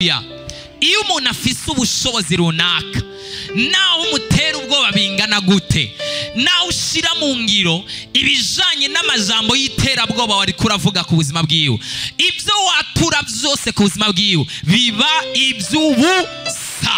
iyo umuntu afise ubushobozi runaka naho umutera ubwoba bingana gute, naho ushira mu ngiro ibijanye n'amajambo y'iterabwoba wari kuravuga ku buzima bwiwe, ibyo watura byose ku buzima bwiwe biba iby'ubusa.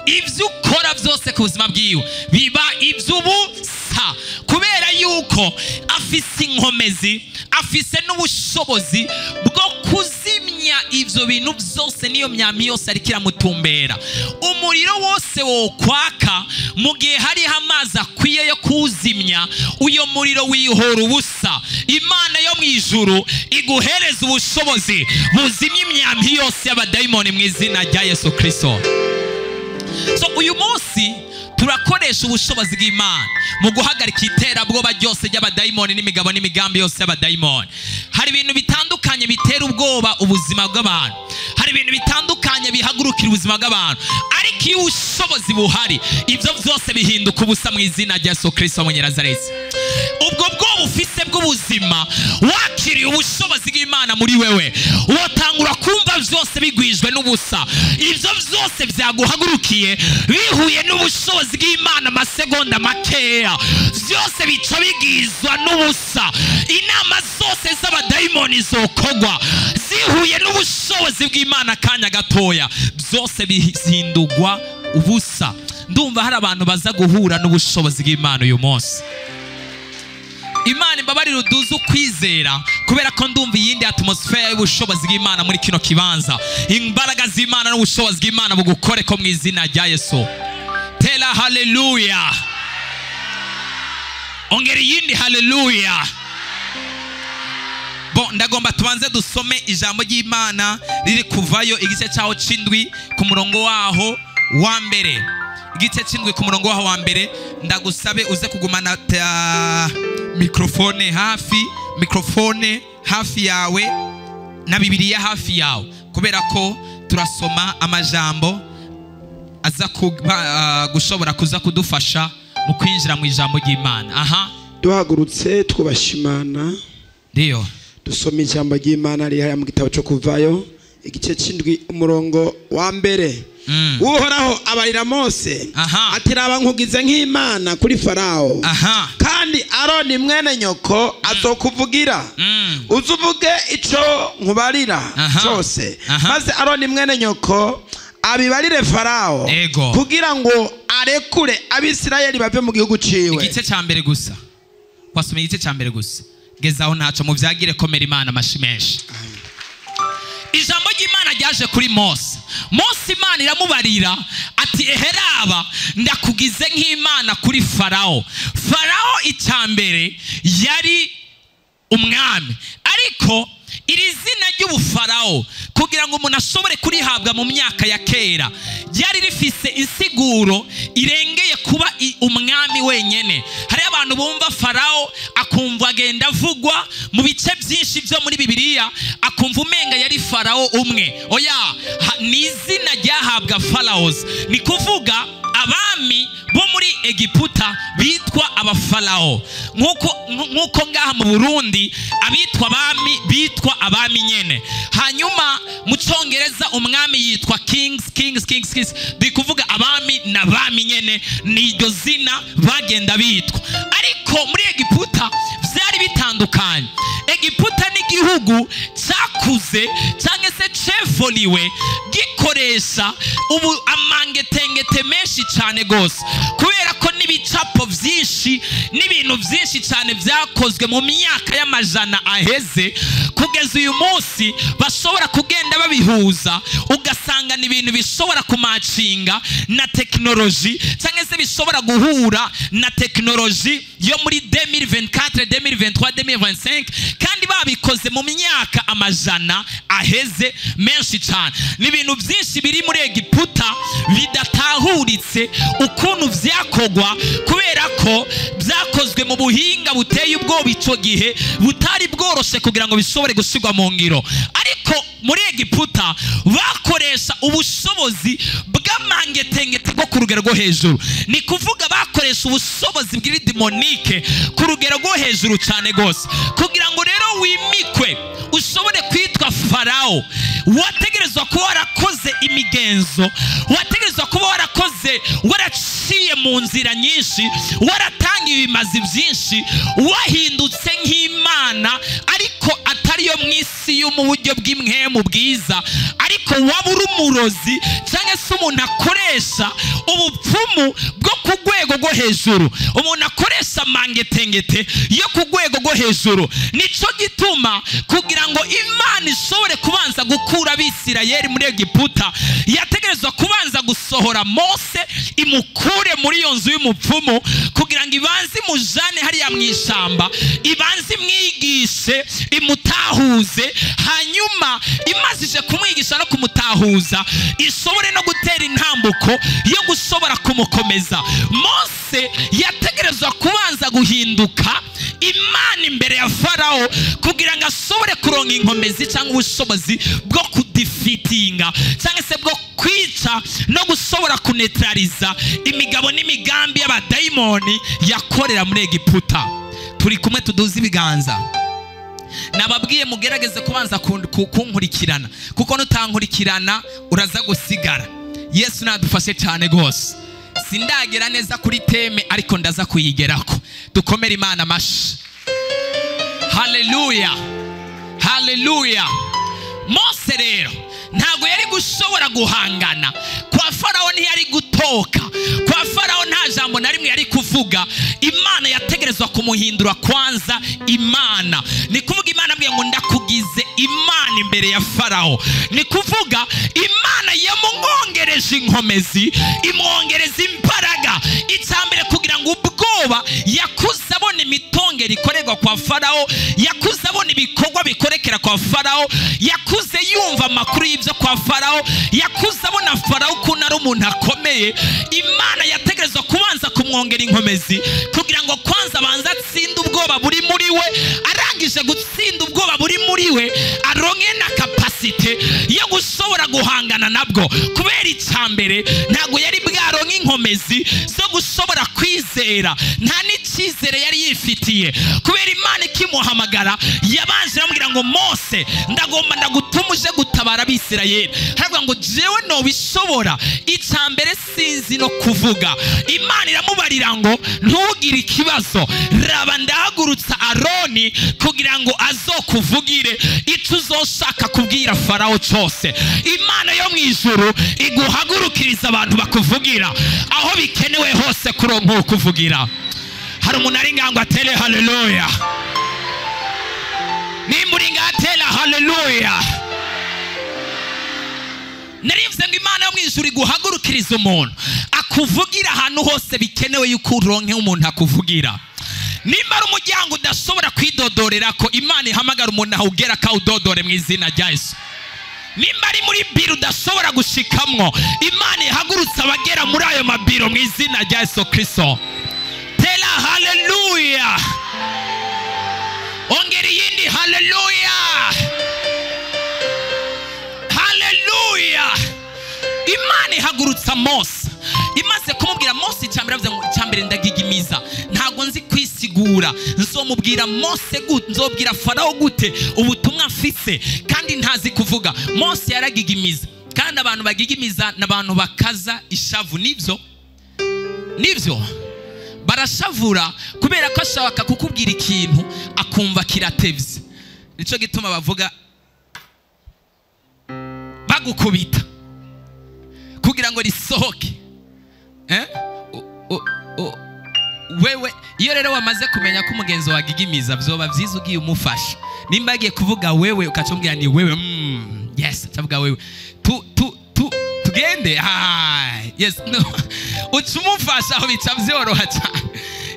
Ibyo ukora byose ku buzima bwiwe biba iby'ubusa, kubera yuko afise inkomezi, afise n'ubushobozi bwo kuzimya ivyo bintu byose niyo myami yose ariko iramutumbera. Umuriro wose wokwaka mu gihe hariho amazi akwiye yo kuwuzimya, uyo muriro wihora ubusa. Imana yo mu ijuru iguhereza ubushobozi buzimya imyami yose y'abadayimoni mu izina rya Yesu Kristo. So uyu munsi turakoresha ubushobozi bw'Imana mu guhagarika iterabwoba ryose ry'abadayimoni n'imigabo n'imigambi yose y'abadayimoni. Hari ibintu bitandukanye bitera ubwoba ubuzima bw'abantu, hari ibintu bitandukanye bihagurukira ubuzima bw'abantu, ariko iyo ubushobozi buhari ibyo byose bihinduka ubusa mu izina rya Yesu Kristo w'Umunyanazareti. Ubwo bwoba ufise bw'ubuzima wakiriye ubushobozi bw'Imana muri wewe, wotangura kumva byose bigwijwe n'ubusa. Ibyo byose byaguhagurukiye bihuye n'ubushobozi bw'Imana amasegonda makeya, byose bica bigizwa n'ubusa. Inama zose z'abadayimoni zokogwa zihuye n'ubushobozi bw'Imana kanya gatoya, byose bihindurwa ubusa. Ndumva hari abantu baza guhura n'ubushobozi bw'Imana uyu munsi. Imana imbabarira uduze ukwizera, kubera ko ndumva iyindi atmosphere y'ubushobozi bw'Imana muri kino kibanza. Imbaraga z'Imana n'ubushobozi bw'Imana bugukore ko mu izina rya Yesu. Tela haleluya. Ongera iyindi haleluya. Ndagomba tubanze dusome ijambo ry'Imana riri kuvayo igice cyaho c'indwi ku murongo waho wa mbere. Igice c'indwi ku murongo waho wa mbere, ndagusabe uze kugumana mikrofone hafi yawe na Bibiliya hafi yawe, kubera ko turasoma amajambo aza gushobora kuza kudufasha mu kwinjira mu ijambo ry'Imana. Duhagurutse twubashimana, ndiyo dusoma ijambo ry'Imana rihaya mu gitabo cyo kuvayo igice c'indwi umurongo wa mbere. Uhoraho abarira Mose ati raba nkugize nk'Imana kuri Farao, kandi Aroni mwene nyoko azokuvugira, uzuvuge ico nkubarira cyose, maze Aroni mwene nyoko abibarire Farao kugira ngo arekure Abisirayeli bave mu gihugu ciwe. Igice ca mbere gusa, wasoma igice ca mbere gusa, gezaho ntaco mu vyagire komera Imana amashimeshi. Ijambo ry'Imana ryaje kuri Mose. Mose Imana iramubarira ati eheraba ndakugize nk'Imana kuri Farao. Farao icyambere yari umwami, ariko iri zina ry'ubufarao kugira ngo umuntu ashobore kurihabwa mu myaka ya kera ryari rifise insiguro irengeye kuba umwami wenyene. Hari abantu bumva Farao akumva agenda avugwa mu bice byinshi byo muri Bibiliya, akumva umenga yari Farao umwe. Oya, ni izina ryahabwa Pharaohs, ni kuvuga abami bo muri Egiputa bitwa abafarao, nkuko ngaha mu Burundi abitwa abami bitwa abami nyene. Hanyuma mu Cyongereza umwami yitwa kings, bikuvuga abami na bami nyene, ni iryo zina bagenda bitwa. Ariko muri Egiputa byari bitandukanye. Egiputa ni igihugu cyakuze cyangwa se cevoliwe gikoresha ubu amangetengete menshi cyane gose, kubera ko n'ibicapo byinshi n'ibintu byinshi cyane byakozwe mu myaka y'amajana aheze, kugeza uyu munsi bashobora kugenda babihuza ugasanga ni ibintu bishobora kumacinga na teknoloji, cyangwa se bishobora guhura na teknoloji yo muri 2024, 2023, 2025, kandi babikoze mu myaka amajana aheze menshi cyane. Ni ibintu byinshi biri muri Egiputa bidatahuritse ukuntu byakogwa, kubera ko byakozwe mu buhinga buteye ubwoba icyo gihe butari bworoshe kugira ngo bishobore gushigwa mu ngiro. Ariko muri Egiputa bakoresha ubushobozi bw'amangetengete bwo ku rugero rwo hejuru, ni kuvuga bakoresha ubushobozi bw'iridimonike ku rugero rwo hejuru cyane gose, kugira ngo rero wimikwe ushobore kwitwa Farao wategerezwa kuba warakoze warakoze imigenzo, wategerezwa kuba waraciye mu nzira nyinshi, waratanga ibimazi byinshi, wahindutse nk'Imana ariko atariyo mu isi yo mu buryo bw'imwemu bwiza, ariko waba uri umurozi cyangwa se umuntu akoresha ubupfumu bwo ku rwego rwo hejuru, umuntu akoresha mangetengete yo ku rwego rwo hejuru. Nico gituma kugira ngo Imana ishobore kubanza gukura Abisirayeli muri Egiputa, yategerezwa kubanza gusohora Mose imukure muri iyo nzu y'umupfumu, kugira ngo ibanze imujane hariya mu ishyamba, ibanze imwigishe, imutahuze, hanyuma imazije kumwigisha no kumutahuza, ishobore no gutera intambuko yo gushobora kumukomeza. Mose yategerezwa kubanza guhinduka Imana imbere ya Farawo, kugira ngo ashobore kuronka inkomezi cyangwa ubushobozi bwo kudifitinga cyangwa se bwo kwica no gushobora kunetraliza imigabo n'imigambi y'abadayimoni yakorera muri Egiputa. Turi kumwe, tuduze ibiganza. Nababwiye mugerageze kubanza kunkurikirana, kuko nutankurikirana uraza gusigara. Yesu nadufashe cyane gose. Sindagera neza kuri teme ariko ndaza kuyigerako. Dukomere Imana amashi. Haleluya, haleluya. Mose rero ntago yari gushobora guhangana kwa Farawo, ntiyari gutoka kwa Farawo, nta jambo na rimwe yari kuvuga. Imana yategerezwa kumuhindura kwanza Imana. Ni kuvuga Imana abwiye ngo ndakugize Imana imbere ya Farawo. Ni kuvuga Imana yamwongereje inkomezi, imwongereza imbaraga. Icyambere kugira ngo ubwoba yakuze abona imitongero ikorerwa kwa Farawo, yakuze abona ibikorwa bikorekera kwa Farawo, yakuze yumva amakuru y'ibyo kwa Farawo, yakuze abona Farawo ukuntu ari umuntu akomeye. Imana yategerezwa kubanza kumwongera inkomezi, kugira ngo kwanza abanza atsinde ubwoba buri muri we. Arangije gutsinda ubwoba buri muri we, aronke na kapasite yo gushobora guhangana nabwo. Kubera icyambere ntago yari bwaronke inkomezi zo gushobora kwizera, nta n'icyizere yari yifitiye. Kubera Imana ikimuhamagara yabanje aramubwira ngo Mose, ndagomba ndagutumuje gutabara Abisirayeli. Haravuga ngo jewe no bishobora, icyambere sinzi no kuvuga. Imana iramubarira ngo ntugire ikibazo, raba ndahagurutsa Aroni kugira ngo azokuvugire icyo uzoshaka kubwira Farawo cyose. Imana yo mu ijuru iguhagurukiriza abantu bakuvugira aho bikenewe hose kuronka ukuvugira. Hari umuntu ari ngango atere haleluya. Nimburi ngatela haleluya. Narivuze ngo Imana yo mu ijuru iguhagurukiriza umuntu akuvugira ahantu hose bikenewe yuko uronke umuntu akuvugira. Nimba ari umuryango udashobora kwidodorera ko, Imana ihamagara umuntu ahugera akawudodore mu izina rya Yesu. Nimba ari muri biro udashobora gushikamwo, Imana ihagurutsa abagera muri ayo mabiro mu izina rya Yesu Kristo. Tela haleluya. Ongera yindi haleluya. Haleluya. Imana ihagurutsa Mose, imaze kumubwira Mose icyambere, avuze ngo icyambere ndagigimiza, ntago nzi kwisigura, nzomubwira Mose gute, nzobwira Farawo gute ubutumwa mfise kandi ntazi kuvuga. Mose yaragigimiza, kandi abantu bagigimiza n'abantu bakaza ishavu. Nibyo barashavura kubera ko ashaka kukubwira ikintu akumva kiratevye. Nico gituma bavuga bagukubita kugira ngo risohoke. Wewe iyo rero wamaze kumenya ko umugenzi wagigimiza, byoba byiza ugiye umufasha. Nimba agiye kuvuga wewe ukacumbwira ni wewe, yes, atavuga wewe tugende, yes, no, ucumufasha aho bica byoroha cyane.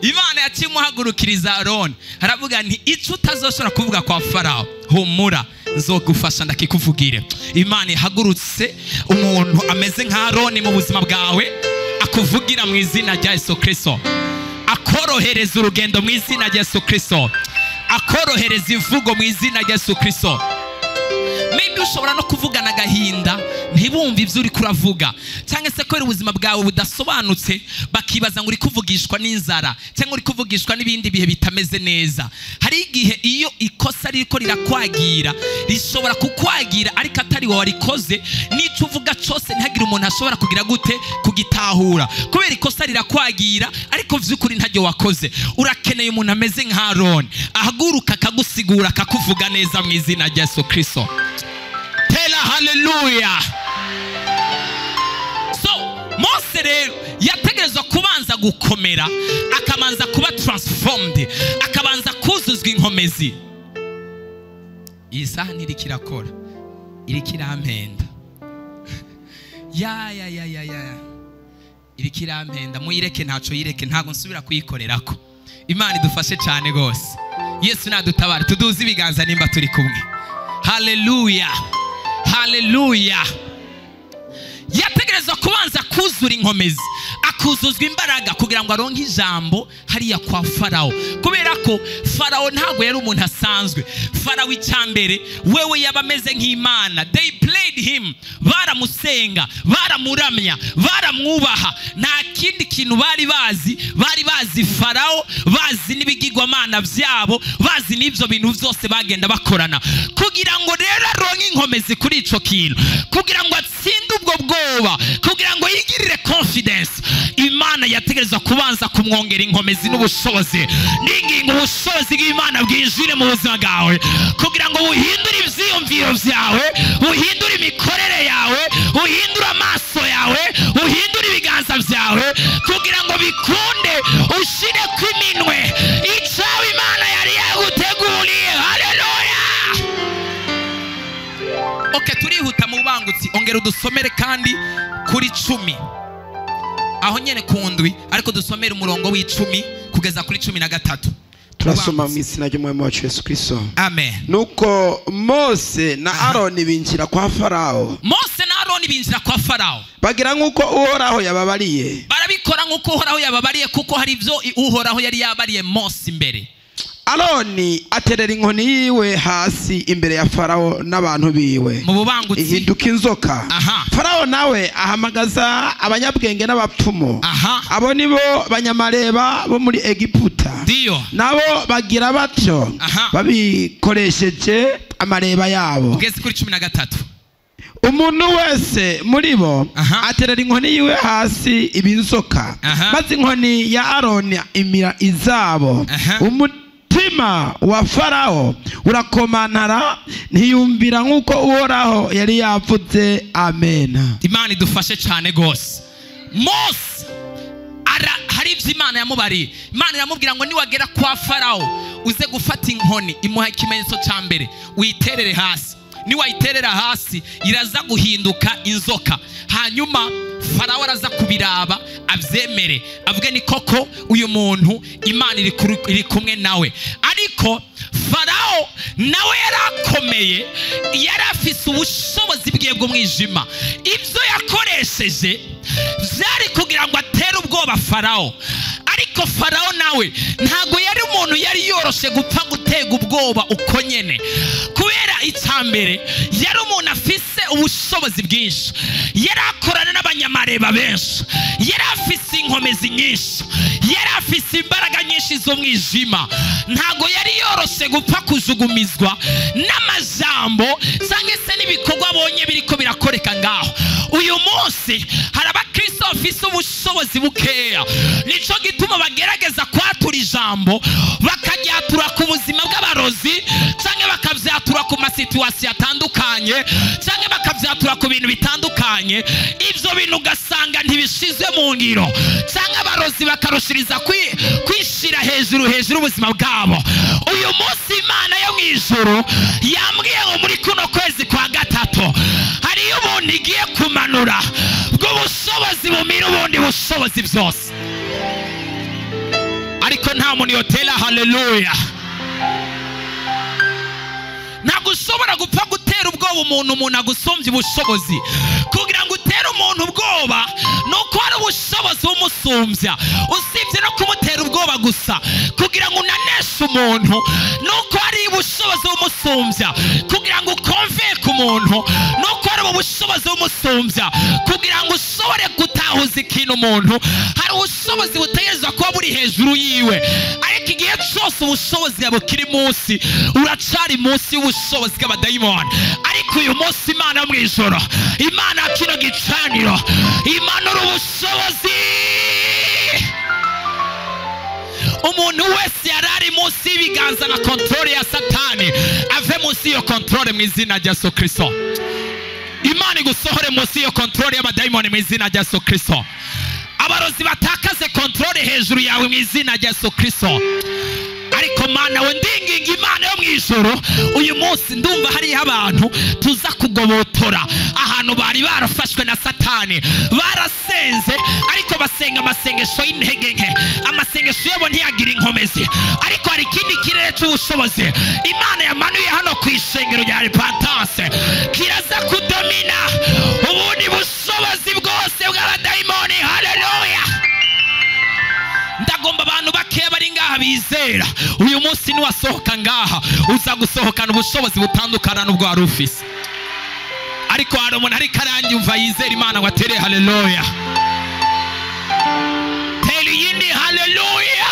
Imana yakimuhagurukiriza Aroni, haravuga nti icyo utazoshobora kuvuga kwa Farawo, humura nzogufasha ndakikuvugire. Imana ihagurutse umuntu ameze nka Aroni mu buzima bwawe, akuvugira mu izina rya Yesu Kristo, akorohereza urugendo mu izina rya Yesu Kristo, akorohereza imvugo mu izina rya Yesu Kristo. Maybe ushobora no kuvugana agahinda ntibumve ibyo uri kuravuga, cyangwa se ko ubuzima bwawe budasobanutse ukibaza ngo uri kuvugishwa n'inzara cyangwa uri kuvugishwa n'ibindi bihe bitameze neza. Hari igihe iyo ikosa ririko rirakwagira rishobora kukwagira ariko atari wowe warikoze, n'icyo uvuga cyose ntihagire umuntu ashobora kugira gute kugitahura, kubera ikosa rirakwagira ariko vy'ukuri ntajye wakoze. Urakeneye umuntu ameze nka Aroni ahaguruka akagusigura akakuvuga neza mu izina rya Yesu Kristo. Tela haleluya. So Mose rero yategerezwa kubanza gukomera, akabanza kuba transformed, akabanza kuzuzwa inkomezi. Iyi saha ntirikirakora, irikirampenda ya irikirampenda. Muyireke, ntaco yireke, ntago nsubira kuyikorerako. Imana idufashe cyane gose. Yesu nadutabara, tuduze ibiganza nimba turi kumwe. Haleluya, haleluya. Yategerezwa kubanza kuzura inkomezi, akuzuzwa imbaraga kugira ngo aronke ijambo hariya kwa Farao, kubera ko Farao ntago yari umuntu asanzwe. Farao icyambere wewe yabameze nk'Imana. They played him, baramusenga, baramuramya, baramwubaha. Nta kindi kintu bari bazi Farao, bazi n'ibigirwamana byabo, bazi n'ibyo bintu byose bagenda bakorana, kugira ngo rero aronke inkomezi kuri ico kintu, kugira ngo atsinde ubwo bwoba, kugira ngo yigirire confidence. Imana yategereza kubanza kumwongera inkomezi n'ubushobozi. Ningingo ubushobozi bw'Imana bwinjire mu buzima bwawe, kugira ngo buhindure ivyiyumviro vyawe, buhindure imikorere yawe, buhindure amaso yawe, buhindure ibiganza vyawe, kugira ngo bikunde ushire kw'iminwe icawe Imana yari yaguteguriye. Haleluya. Okay, turihuta mu bangutsi, ongera udusomere kandi kuri 10 aho nyene kundwi, ariko dusomere umurongo w'10 kugeza kuri 13. Turasoma mu izina ry'Umwami wacu Yesu Kristo. Amen. Nuko Mose na Aroni binjira kwa Farao. Mose na Aroni binjira kwa Farao, bagira nk'uko Uhoraho yababariye. Barabikora nk'uko Uhoraho yababariye, kuko hari ibyo Uhoraho yari yabariye Mose imbere. Aroni aterera inkoni yiwe hasi imbere ya Farao n'abantu biwe, mu bubangutsi ihinduka inzoka. Farao nawe ahamagaza abanyabwenge n'abapfumu, abo nibo banyamareba bo muri Egiputa, nabo bagira batyo babikoresheje amareba yabo. Ugeze kuri 13. Umuntu wese muri bo aterera inkoni yiwe hasi ibinzoka, maze inkoni ya Aroni imira izabo. Umutima wa Farao urakomantara, ntiyumvira nk'uko Uhoraho yari yavuze. Amen. Imana idufashe cyane gose. Mose hari ibyo Imana yamubariye. Imana iramubwira ngo niwagera kwa Farao uze gufata inkoni, imuha ikimenyetso cya mbere, uyiterere hasi. Niwayiterera hasi iraza guhinduka inzoka. Hanyuma Farao araza kubiraba, abyemere, avuge ni koko uyu muntu Imana iri kumwe nawe. Ariko Farao nawe yarakomeye, yarafise ubushobozi bwiye bw'umwijima. Ibyo yakoresheje byari kugira ngo atere ubwoba Farao, ariko Farao nawe ntago yari umuntu yari yoroshe gupfa gutega ubwoba uko nyene, kubera icyambere yari umuntu afise ubushobozi bwinshi, yari akorana n'abanyamareba benshi, yari afise inkomezi nyinshi, yari afise imbaraga nyinshi z'umwijima. Ntago yari yoroshe gupfa kujugumizwa n'amajambo cyangwa se n'ibikorwa abonye biriko birakoreka ngaho. Uyu munsi hari abakristo bafise ubushobozi bukeya, nico gituma bagerageza kwatura ijambo, bakajyatura ku buzima bw'abarozi, cyangwa bakabyatura ku masituwasiyo atandukanye, cyangwa bakabyatura ku bintu bitandukanye. Ibyo bintu ugasanga ntibishize mu ngiro, cyangwa abarozi bakarushiriza kwishira hejuru ubuzima bwabo. Uyu munsi Imana yo mu ijuru yambwiye ngo muri kuno kwezi kwa gatatu hariyo ubundi igiye kumanura bw'ubushobozi bumira ubundi bushobozi byose. Ariko nta muntu yotera haleluya. Ntabwo ushobora gupfa gutera ubwoba umuntu agusumbye ubushobozi. Kugira ngo utere umuntu ubwoba nuko hari ubushobozi bumusumbya, usibye no kumutera ubwoba gusa. Kugira ngo unaneshe umuntu nuko hari ubushobozi bumusumbya. Kugira ngo ukonveke umuntu nuko hari ubushobozi bumusumbya. Kugira ngo ushobore gutaha gutahuza ikintu umuntu hari ubushobozi butegerezwa kuba buri hejuru yiwe, ariko igihe cyose ubushobozi bwawe bukiri munsi uracari munsi y'ubushobozi bw'abadayimoni. ariko uyu munsi Imana yo mu ijoro, Imana ya kino gicaniro, imanura ubushobozi. Umuntu wese yarari munsi y'ibiganza na kontrole ya Satani ave munsi y'iyo kontrole mu izina rya Yesu Kristo. Imana igusohore munsi y'iyo kontrole y'abadayimoni mu izina rya Yesu Kristo. Abarozi batakaze kontrole hejuru yawe mu izina rya Yesu Kristo. Ariko Mana we ndinginga Imana yo mu ijoro, uyu munsi ndumva hariho abantu tuza kugobotora ahantu bari barafashwe na Satani, barasenze ariko basenga amasengesho y'intege nke, amasengesho yabo ntiyagira inkomezi, ariko hari ikindi kirere cy'ubushobozi Imana yamanuye hano ku ishengero rya Repentance kiraza kudomina ubundi bushobozi bwose bw'abadayimoni. Haleluya! Ndagomba abantu bakeya bari ngaha bizera uyu munsi niwasohoka ngaha uza gusohokana ubushobozi butandukana n'ubwo wari ufise. Ariko hari umuntu ariko aranyumva yizera Imana ngo atere haleluya. Tera iyindi haleluya.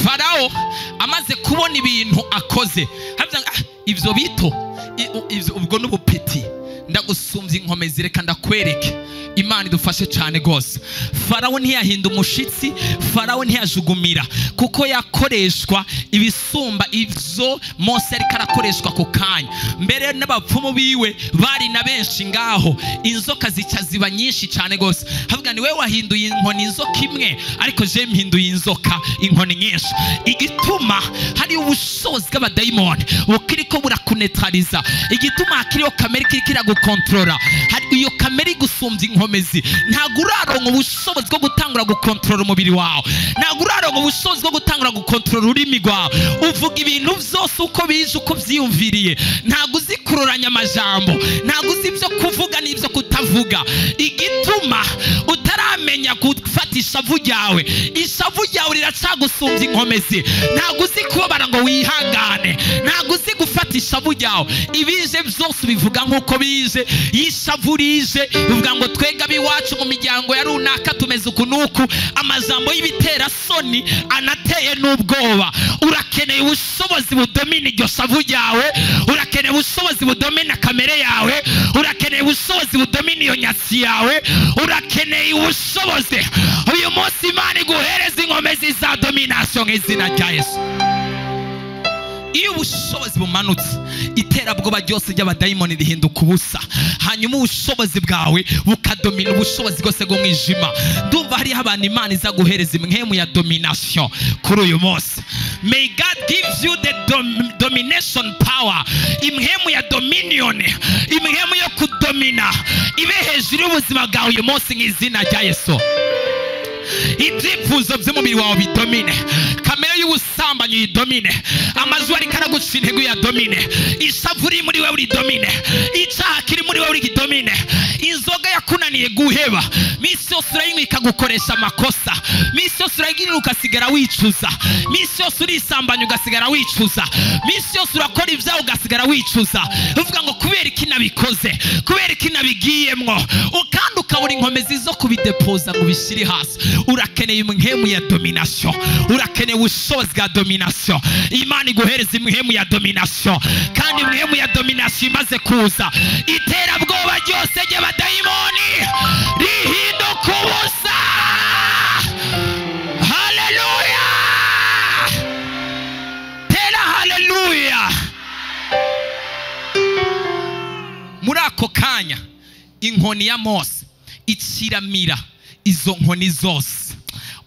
Farao amaze kubona ibintu akoze ivyo bito ubwo n'ubupeti, ndagusumbya inkomezi, reka ndakwereke. Imana idufashe cyane gose. Farao ntiyahinda umushitsi, Farao ntiyajugumira, kuko yakoreshwa ibisumba ivyo Mose ariko arakoreshwa ku kanya. Mbere n'abapfumu biwe bari na benshi ngaho, inzoka zica ziba nyinshi cyane gose. Havuga ni we wahinduye inkoni inzoka imwe, ariko je mpinduye inzoka inkoni nyinshi. Igituma hari ubushobozi bw'abadayimoni bukiriko burakunetariza, igituma hakiriho kamere kirikira gukontrola, hari iyo kamere gusumbya inkomezi. Ntago uraronka ubushobozi bwo gutangura gukontrola umubiri wawe, ntago uraronka ubushobozi bwo gutangura gukontrola ururimi rwawe. Uvuga ibintu byose uko bije uko byiyumviriye, ntago uzi kuroranya amajambo, ntago uzi ibyo kuvuga n'ibyo kutavuga. Igituma utaramenya gufata ishavu ryawe, ishavu ryawe riracagusumbya inkomezi. Ntago uzi kubabara ngo wihangane, ntago uzi gufata ishavu ryawe. Ibije byose bivuga nk'uko bije. Ishavu rije bivuga ngo twega biwacu mu miryango ya runaka tumeze uku nuku, amajambo y'ibitera soni anateye n'ubwoba. Urakeneye ubushobozi budomina iryo shavu ryawe, urakeneye ubushobozi budomina kamere yawe, urakeneye ubushobozi budomina iyo nyasi yawe, urakeneye ubushobozi. Uyu munsi Imana iguhereza inkomezi za domination nk'izina rya Yesu. Iyo ubushobozi bumanutse, iterabwoba ryose ry'abadayimoni rihinduka ubusa, hanyuma ubushobozi bwawe bukadomina ubushobozi bwose bwo mwijima. Ndumva hariho abantu Imana iza guhereza imwemu ya domination kuri uyu munsi. May God give you the domination power, imwemu ya dominion, imwemu yo kudomina ibe hejuru y'ubuzima bwawe uyu munsi nk'izina rya Yesu. Ibyifuzo by'umubiri wawe bidomine, kamere y'ubusambanyi yidomine, amajwi ariko araguca intego ya domine, ishavu riri muri wewe ridomine, icyaha kiri muri wewe ridomine, inzoga yakunaniye guheba, misi yose urayinywa ikagukoresha amakosa, misi yose urayinywa ugasigara wicuza, misi yose urisambanya ugasigara wicuza, misi yose urakora ibyaha ugasigara wicuza. Uvuga ngo kubera iki nabikoze, kubera iki nabigiyemwo, kandi ukabura inkomezi zo kubidepoza ngo bishyire hasi. Urakeneye imwemu ya domination, urakeneye ubushobozi bwa domination. Imana iguhereza imwemu ya domination, kandi imwemu ya domination imaze kuza, iterabwoba ryose ry'abadayimoni rihinduka ubusa. Haleluya! Tera haleluya! Muri ako kanya inkoni ya Mose ikiramira izo nkoni zose.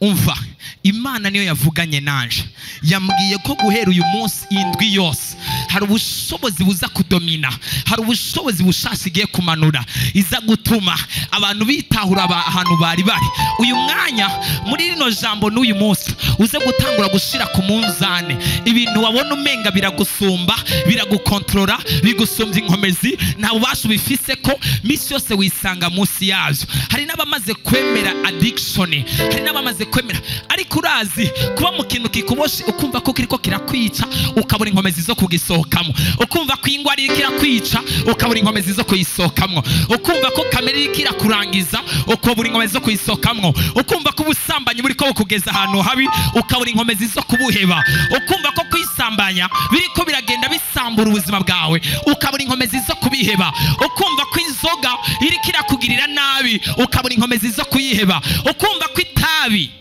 Umva, Imana niyo yavuganye nanje, yambwiye ko guhera uyu munsi indwi yose hari ubushobozi buza kudomina, hari ubushobozi bushasha igiye kumanura, iza gutuma abantu bitahura ahantu bari bari. Uyu mwanya muri rino jambo n'uyu munsi uze gutangura gushira ku munzane ibintu wabona umenga biragusumba, biragukontorora, bigusumba inkomezi, nta bubasha bifise ko misi yose wisanga munsi yazo. Hari n'abamaze kwemera addiction, hari n'abamaze kwemera, ariko urazi kuba mu kintu kikuboshe ukumva ko kiriko kirakwica ukabura inkomezi zo kugisohokamo, ukumva ko ingwara iriko irakwica ukabura inkomezi zo kuyisohokamo, ukumva ko kamere iriko irakurangiza ukabura inkomezi zo kuyisohokamo, ukumva ko ubusambanyi buriko bukugeza ahantu habi ukabura inkomezi zo kubuheba, ukumva ko kwisambanya biriko biragenda bisambura ubuzima bwawe ukabura inkomezi zo kubiheba, ukumva ko inzoga iriko irakugirira nabi ukabura inkomezi zo kuyiheba, ukumva ko itabi.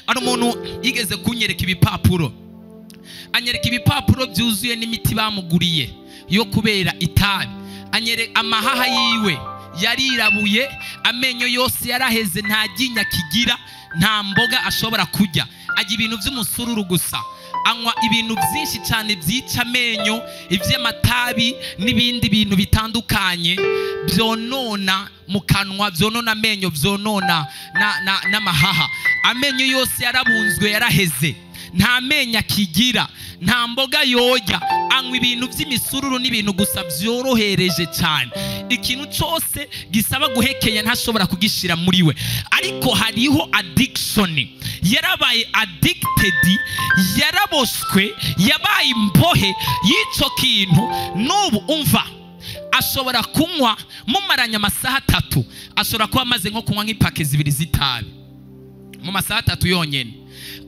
Ari umuntu yigeze kunyereka ibipapuro, anyereka ibipapuro byuzuye n'imiti bamuguriye yo kubera itabi, anyereka amahaha yiwe yarirabuye, amenyo yose yaraheze, nta ginya kigira, nta mboga ashobora kurya, ajya ibintu by'umusururu gusa, anywa ibintu byinshi cyane byica amenyo, iby'amatabi n'ibindi bintu bitandukanye byonona mu kanwa, byonona amenyo, byonona n'amahaha. Amenyo yose yarabunzwe, yaraheze, nta menya kigira, nta mboga yoja, anywa ibintu by'imisururu n'ibintu gusa byorohereje cyane, ikintu cyose gisaba guhekenya ntashobora kugishira muri we. Ariko hariho addiction, yarabaye addicted, yaraboshwe, yabaye imbohe y'icyo kintu. N'ubu umva ashobora kunywa mumaranya amasaha 3, ashobora kuba amaze nko kunywa nk'ipake 2 z'itabi mu masaha 3 yonyene,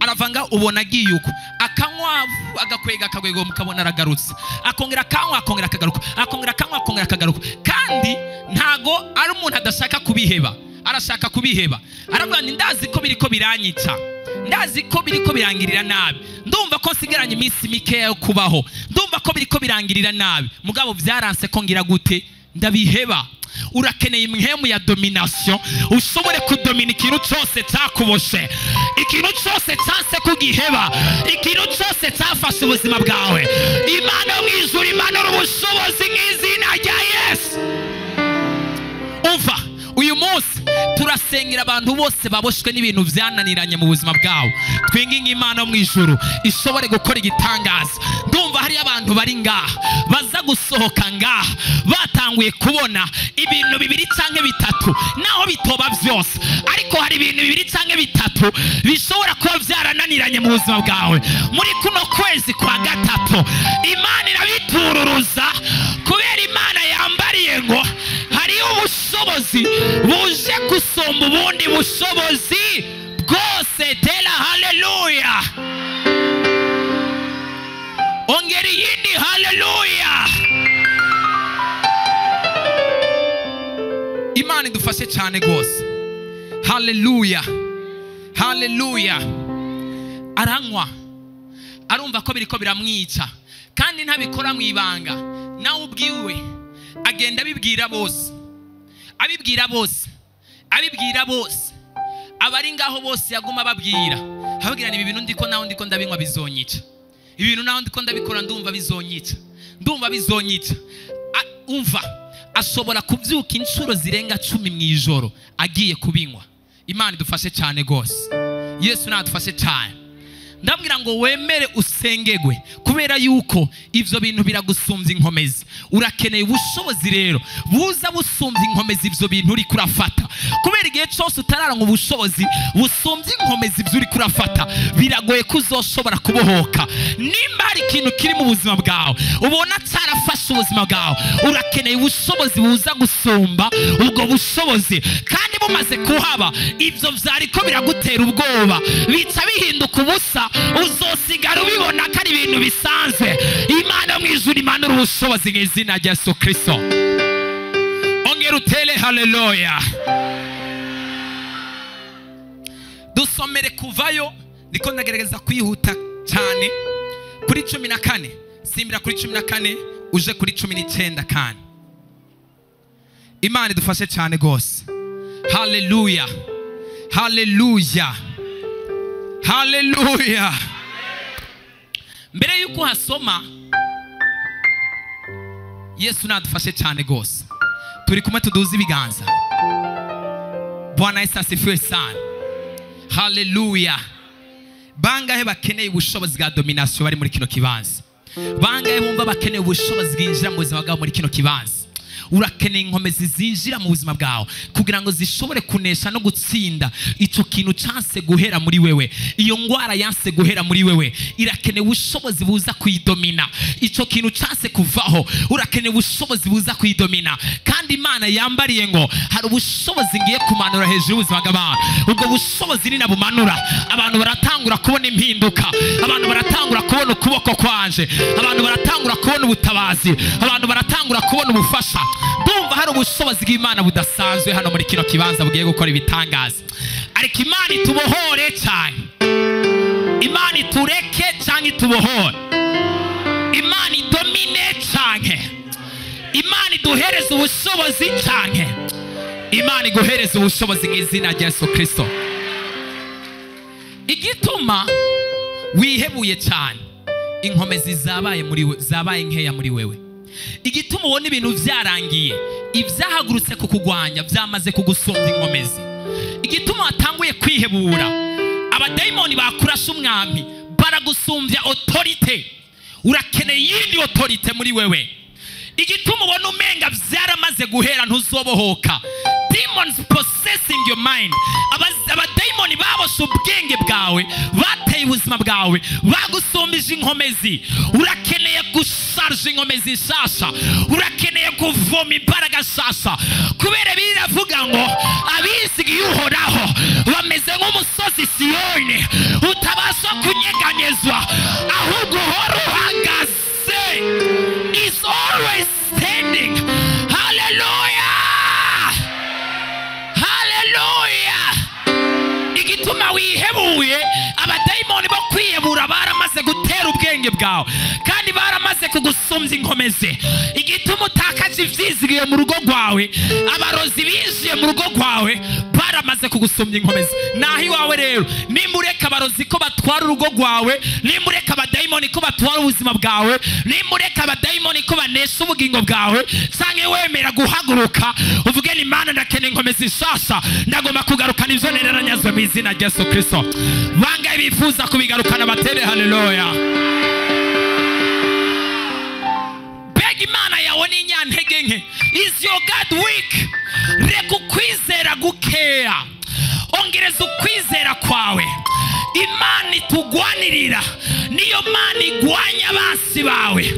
aravanga ubona agiye uko akanywa agakwega akagwego mukabona aragarutse, akongera akanywa akongera akagaruka, akongera akanywa akongera akagaruka, kandi ntago ari umuntu adashaka kubiheba, arashaka kubiheba. Aravuga ni ndazi ko biriko biranyica, ndazi ko biriko birangirira nabi, ndumva ko nsigaranye iminsi mike yo kubaho, ndumva ko biriko birangirira nabi, mugabo byaranse ko ngira gute ndabiheba. Urakeneye imhemu ya domination, ushobore kudomina ikintu cyose cyakuboshe, ikintu cyose cyanse kugiheba, ikintu cyose cyafashe ubuzima bwawe. Imana yo mwijuru, Imana urubushobozi nk'izina rya Yesu. Umva, uyu munsi turasengera abantu bose baboshwe n'ibintu byananiranye mu buzima bwabo, twinginga Imana yo mwijuru ishobore gukora igitangaza. Ndumva hari abantu bari ngaha baza gusohoka ngaha batanguye kubona ibintu 2 canke 3, naho bitoba byose, ariko hari ibintu 2 canke 3 bishobora kuba byarananiranye mu buzima bwawe. Muri kuno kwezi kwa 3 Imana irabitururuza, kubera Imana yambariye ngo hariho ubushobozi buje gusumba ubundi bushobozi bwose. Tela haleluya, ongera yindi haleluya. Imana idufashe cyane gose. Haleluya, haleluya. Aranywa, arumva ko biriko biramwica, kandi ntabikora mu ibanga, nawe ubwiwe agenda abibwira bose, abibwira bose, abibwira bose, abari ngaho bose yaguma babwira, habwira ni ibintu ndiko naho ndiko ndabinywa bizonyica, ibintu naho ndiko ndabikora ndumva bizonyica, ndumva bizonyica. Umva, ashobora kubyuka inshuro zirenga 10 mu ijoro agiye kubinywa. Imana idufashe cyane gose, Yesu nadufashe cyane. Ndabwira ngo wemere usengegwe, kubera yuko ivyo bintu biragusumbya inkomezi. Urakeneye ubushobozi rero buza busumbya inkomezi ivyo bintu uri kurafata, kubera igihe cyose utararonka ubushobozi busumbya inkomezi ivyo uri kurafata, biragoye kuzoshobora kubohoka. Nimba hari ikintu kiri mu buzima bwawe ubona cyarafashe ubuzima bwawe, urakeneye ubushobozi buza gusumba ubwo bushobozi, kandi bumaze kuhaba ivyo vyariko biragutera ubwoba, bica bihinduka ubusa, uzosigara ubibona ko ari ibintu bisanzwe. Imana yo mwijuru, Imana urubushobozi nk'izina rya Yesu Kristo. Ongera utele haleluya. Dusomere Kuvayo, ndiko ndagerageza kwihuta cyane, kuri 14, simbira kuri 14 uje kuri 19 kandi. Imana idufashe cyane gose. Haleluya, haleluya, haleluya. Mbere yuko hasoma, Yesu nadufashe cyane gose, turi kumwe tuduze ibiganza. Bwana Yesu asifiwe sana. Haleluya, bangahe bakeneye ubushobozi bwa domination bari muri kino kibanza? Bangahe bumva bakeneye ubushobozi bwinjira mu buzima bwabo muri kino kibanza? Urakeneye inkomezi zinjira mu buzima bwawe kugira ngo zishobore kunesha no gutsinda icyo kintu cyase guhera muri wewe. Iyo ngwara yanse guhera muri wewe irakeneye ubushobozi buza kuyidomina. Icyo kintu cyase kuvaho urakeneye ubushobozi buza kuyidomina. Kandi Imana yambariye ngo hari ubushobozi ngiye kumanura hejuru y'ubuzima bw'abantu. Ubwo bushobozi ni nabumanura abantu baratangura kubona impinduka, abantu baratangura kubona ukuboko kwanje, abantu baratangura kubona ubutabazi, abantu baratangura kubona ubufasha. Ndumva hari ubushobozi bw'Imana budasanzwe hano muri kino kibanza bugiye gukora ibitangaza. Ariko Imana itubohore cyane, Imana itureke cyangwa itubohore, Imana idomine cyane, Imana iduhereze ubushobozi cyane, Imana iguhereze ubushobozi mu izina rya Yesu Kristo. Igituma wihebuye cyane, inkomezi zabaye nkeya muri wewe. Igituma ubona ibintu byarangiye, ibyahagurutse kukugwanya byamaze kugusumbya inkomezi. Igituma watanguye kwihebura, abadayimoni bakurasha umwami baragusumbya autorite, urakeneye yindi autorite muri wewe. Igituma ubona umenga byaramaze guhera ntuzobohoka, demons possessing your mind, abadayimoni babosha ubwenge bwawe, bateye ubuzima bwawe, bagusumbije inkomezi. Urakeneye gusharja inkomezi nshasha, urakeneye kuvoma imbaraga nshasha, kubera biravuga ngo abizigiye Uhoraho bameze nk'umusozi Siyoni utabasha kunyeganyezwa, ahubwo uhora uhagaze, is always standing. Hallelujah, hallelujah. Igituma wihebuye, abadayimoni bo kwihebura baramaze gutera ubwenge bwawe kandi baramaze kugusumbya inkomezi. Igituma utakaje ivyizigiye mu rugo rwawe, abarozi bijiye mu rugo rwawe baramaze kugusumbya inkomezi. Naho iwawe rero, nimba ureka abarozi ko batwara urugo rwawe, nimba ureka abadayimoni ko batwara ubuzima bwawe, nimba ureka abadayimoni ko banesha ubugingo bwawe, canke wemera guhaguruka uvuge ni Imana ndakeneye inkomezi nshasha, ndagomba kugarukana ivyo nereranyazwe mu izina rya Yesu Kristo. Bangahe bifuza kubigarukana batere haleluya? Bega Imana yawe ni nyantege nke. Is your God weak? Reka ukwizera gukeya, ongereza ukwizera kwawe. Imana itugwanirira, niyo Mana igwanya abasi bawe.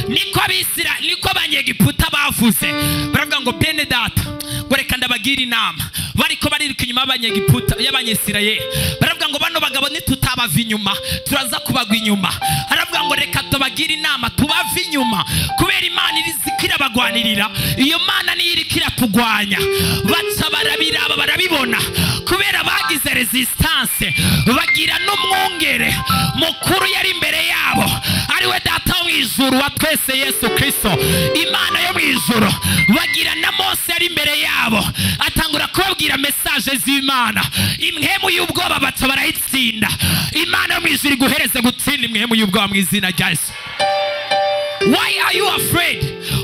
Niko abanyegiputa bavuze, baravuga ngo bene data ngo reka ndabagira inama. Bariko bariruka inyuma y'abanyegiputa y'abanyesirayeli, baravuga ngo bano bagabo nitutabava inyuma turaza kubagwa inyuma. Aravuga ngo reka tubagira inama tubava inyuma, kubera Imana irizikira bagwanirira. Iyo Mana niyo irikira tugwanya. Baca barabiraba barabibona, kubera bagize resistance, bagira n'umwungere mukuru yari imbere yabo, ariwe data wo mw'ijuru wa twese Yesu Kristo, Imana yo mw'ijuru. Bagira na Mose yari imbere yabo, atangura kubabwira message z'Imana. Imhemu y'ubwoba baca barayitsinda. Imana yo mw'ijuru iguhereze gutsinda imhemu y'ubwoba mu izina rya Yesu. Why are you afraid?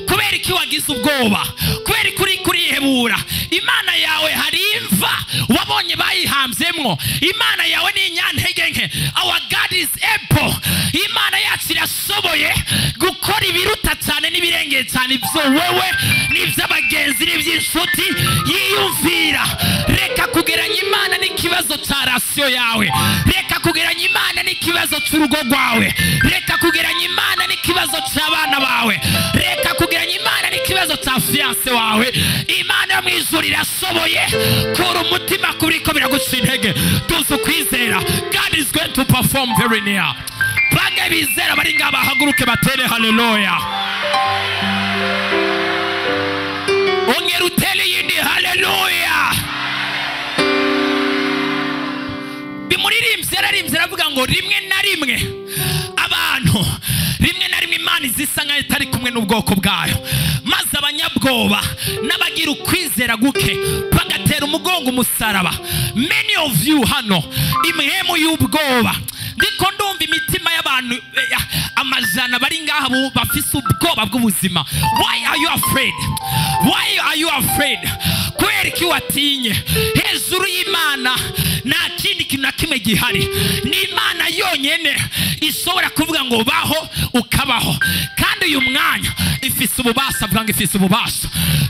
Kubera iki wagize ubwoba? Kubera iki kurihebura? Imana yawe hari imva wabonye bayihambyemwo. Imana yawe ni nyantege nke. Our God is able. Imana yacu irashoboye gukora ibiruta cyane n'ibirengeye cyane ibyo wewe n'iby'abagenzi n'iby'inshuti yiyumvira. Reka kugeranya Imana n'ikibazo cya rasiyo yawe, reka kugeranya Imana n'ikibazo cy'urugo rwawe, reka kugeranya Imana n'ikibazo cy'abana bawe, reka kugeranya Imana n'ikibazo cya fiance wawe. Imana yo mw'ijuru irashoboye. Kura umutima kuriko biraguca intege, tuzi ukwizera. God is going to perform very near. Bange bizera bari ngaba haguruke batere haleluya. Ongera utele yindi haleluya. Bimuririmbye aravuga ngo rimwe na rimwe abantu, rimwe na rimwe Imana izisa nkaho itari kumwe n'ubwoko bwayo, maze abanyabwoba n'abagira ukwizera guke bagatera umugongo umusaraba. Many of you hano imhemu y'ubwoba, ndiko ndumva imitima y'abantu amajana bari ngaha bafise ubwoba bw'ubuzima. Why are you afraid? Why are you afraid? Kubera iki watinye? Hejuru y'Imana nta kindi kintu kintu na kimwe gihari. Ni Imana yonyene ishobora kuvuga ngo baho ukabaho, kandi uyu mwanya ifise ububasha, avuga ngo ifise ububasha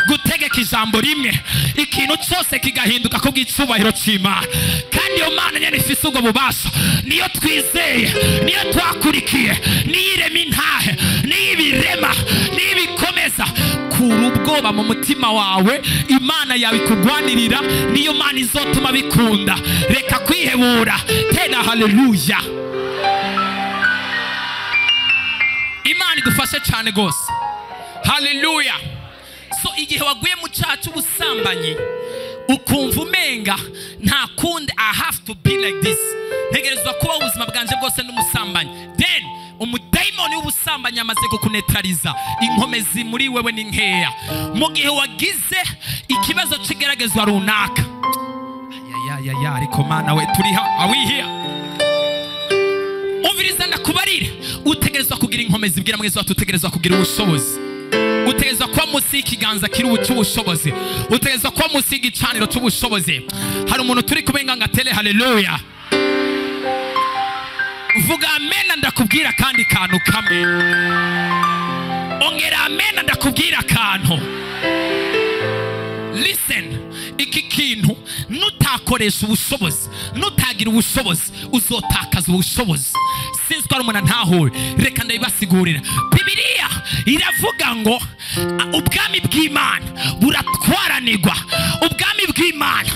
gutegeka ijambo rimwe ikintu cyose kigahinduka ku bw'icubahiro cy'Imana. Kandi iyo Mana nyene ifise ubwo bubasha niyo twizeye, niyo twakurikiye, niyo irema intahe, niyo ibirema, niyo ibikomeza. Kura ubwoba mu mutima wawe, Imana yawe ikugwanirira, niyo Mana izotuma bikunda. Reka kwihebura, tena haleluya. Imana idufashe cyane gose, haleluya. So igihe waguye mu cyaha cy'ubusambanyi ukumva umenga nta kundi, I have to be like this, ntegerezwa kuba ubuzima bwanje bwose n'umusambanyi, then umudayimoni w'ubusambanyi amaze kukunetraliza, inkomezi muri wewe ni nkeya. Mu gihe wagize ikibazo cy'igeragezwa runaka, ariko Mana we turiha awihiya, umviriza ndakubarire, utegerezwa kugira inkomezi. Bwira mwezi watu utegerezwa kugira ubushobozi, utegerezwa kuba munsi y'ikiganza kiri cy'ubushobozi, utegerezwa kuba munsi y'igicaniro cy'ubushobozi. Hari umuntu turi kubenga ngo atere haleluya. Vuga amen, ndakubwira kandi kantu kamwe. Ongera amen, ndakubwira kantu. Listen, iki kintu nutakoresha ubushobozi, nutagira ubushobozi, uzotakaza ubushobozi. Sinzi ko ari umuntu ntahuye, reka ndabibasigurira. Bibiliya iravuga ngo ubwami bw'Imana buratwaranirwa, ubwami bw'Imana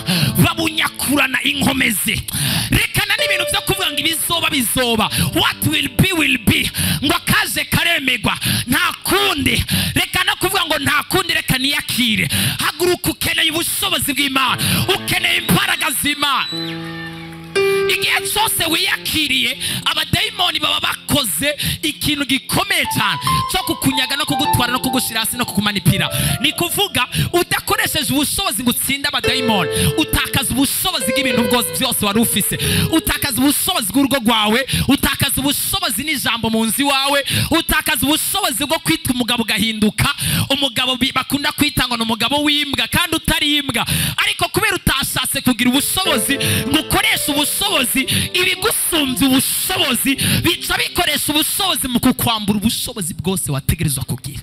babunyakurana inkomezi. Rekana n'ibintu byo kuvuga ngo ibizoba bizoba, what will be will be, ngo kaje karemegwa nta kundi. Reka no kuvuga ngo nta kundi, reka niyakire. Haguruka, ukeneye ubushobozi bw'Imana, ukeneye imbaraga z'Imana. Igihe cyose wiyakiriye, abadayimoni baba bakoze ikintu gikomeye cyane cyo kukunyaga no kugutwara no kugushira hasi no kukumanipira. Ni kuvuga udakoresheje ubushobozi ngo utsinde abadayimoni, utakaza ubushobozi bw'ibintu byose wari ufise, utakaza ubushobozi bw'urugo rwawe, utakaza ubushobozi n'ijambo mu nzi wawe, utakaza ubushobozi bwo kwitwa umugabo ugahinduka umugabo bakunda kwita ngo n'umugabo w'imbwa kandi utari imbwa. Ariko kubera utashatse kugira ubushobozi ngo ukoreshe ubushobozi, ibigusumbya ubushobozi bica bikoresha ubushobozi mu kukwambura ubushobozi bwose wategerezwa kugira.